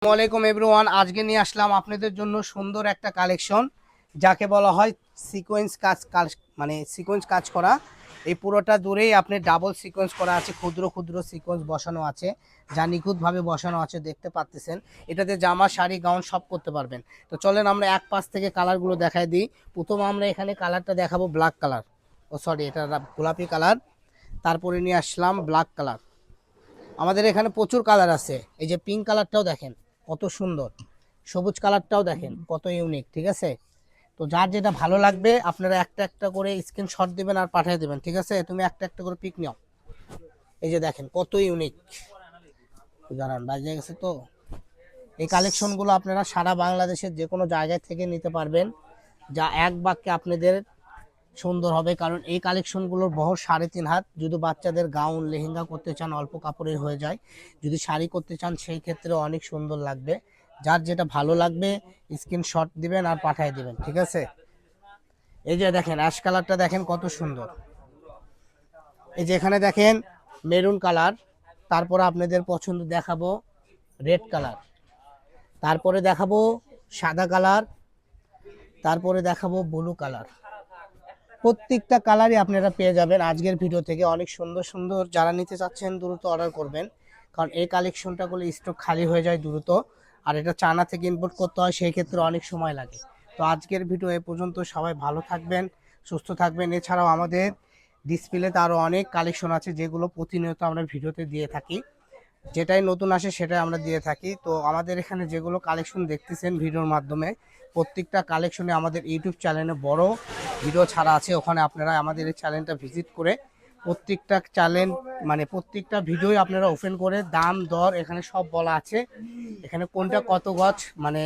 আসসালামাইকুম এভরিওয়ান, আজকে নিয়ে আসলাম আপনাদের জন্য সুন্দর একটা কালেকশন যাকে বলা হয় সিকোয়েন্স মানে সিকোয়েন্স কাজ করা। এই পুরোটা দূরেই আপনি ডাবল সিকোয়েন্স করা আছে, ক্ষুদ্র ক্ষুদ্র সিকোয়েন্স বসানো আছে, যা নিখুঁতভাবে বসানো আছে দেখতে পাচ্ছেন। এটাতে জামা, শাড়ি, গাউন সব করতে পারবেন। তো চলেন আমরা এক পাশ থেকে কালারগুলো দেখাই দিই। প্রথম আমরা এখানে কালারটা দেখাবো ব্ল্যাক কালার, এটা গোলাপি কালার। তারপরে নিয়ে আসলাম ব্ল্যাক কালার। আমাদের এখানে প্রচুর কালার আছে। এই যে পিঙ্ক কালারটাও দেখেন কত সুন্দর, সবুজ কালারটাও দেখেন কত ইউনিক। ঠিক আছে, তো যার যেটা ভালো লাগবে আপনারা একটা একটা করে স্ক্রিনশট দিবেন আর পাঠিয়ে দেবেন। ঠিক আছে, তুমি একটা একটা করে পিক নাও। এই যে দেখেন কত ইউনিক, জানান বাজে গেছে তো। এই কালেকশনগুলো আপনারা সারা বাংলাদেশের যে কোনো জায়গায় থেকে নিতে পারবেন, যা এক বাক্যে আপনাদের সুন্দর হবে। কারণ এই কালেকশনগুলোর বহর 3.5 হাত। যদি বাচ্চাদের গাউন, লেহেঙ্গা করতে চান অল্প কাপড়ের হয়ে যায়, যদি শাড়ি করতে চান সেই ক্ষেত্রে অনেক সুন্দর লাগবে। যার যেটা ভালো লাগবে স্ক্রিনশট দিবেন আর পাঠিয়ে দিবেন। ঠিক আছে, এই যে দেখেন অ্যাশ কালারটা দেখেন কত সুন্দর। এই যে এখানে দেখেন মেরুন কালার। তারপরে আপনাদের পছন্দ দেখাবো রেড কালার, তারপরে দেখাবো সাদা কালার, তারপরে দেখাবো ব্লু কালার। প্রত্যেকটা কালারই আপনারা পেয়ে যাবেন আজকের ভিডিও থেকে। অনেক সুন্দর সুন্দর, যারা নিতে চাচ্ছেন দ্রুত অর্ডার করবেন, কারণ এই কালেকশনটা করলে স্টক খালি হয়ে যায় দ্রুত। আর এটা চায়না থেকে ইম্পোর্ট করতে হয়, সেই ক্ষেত্রে অনেক সময় লাগে। তো আজকের ভিডিও এ পর্যন্ত। সবাই ভালো থাকবেন, সুস্থ থাকবেন। এছাড়াও আমাদের ডিসপ্লেতে আরও অনেক কালেকশন আছে যেগুলো প্রতিনিয়ত আমরা ভিডিওতে দিয়ে থাকি। যেটাই নতুন আসে সেটাই আমরা দিয়ে থাকি। তো আমাদের এখানে যেগুলো কালেকশন দেখতেছেন ভিডিওর মাধ্যমে, প্রত্যেকটা কালেকশনে আমাদের ইউটিউব চ্যানেলে বড় ভিডিও ছাড়া আছে। ওখানে আপনারা আমাদের এই চ্যানেলটা ভিজিট করে প্রত্যেকটা চ্যানেল মানে প্রত্যেকটা ভিডিওই আপনারা ওপেন করে দাম দর এখানে সব বলা আছে। এখানে কোনটা কত গজ, মানে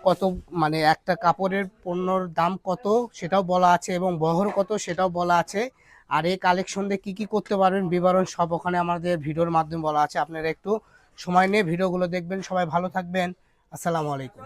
কত, মানে একটা কাপড়ের পণ্যর দাম কত সেটাও বলা আছে, এবং বহর কত সেটাও বলা আছে। আর এই কালেকশন দিয়ে কী কী করতে পারবেন বিবরণ সব ওখানে আমাদের ভিডিওর মাধ্যমে বলা আছে। আপনারা একটু সময় নিয়ে ভিডিওগুলো দেখবেন। সবাই ভালো থাকবেন। আসসালামু আলাইকুম।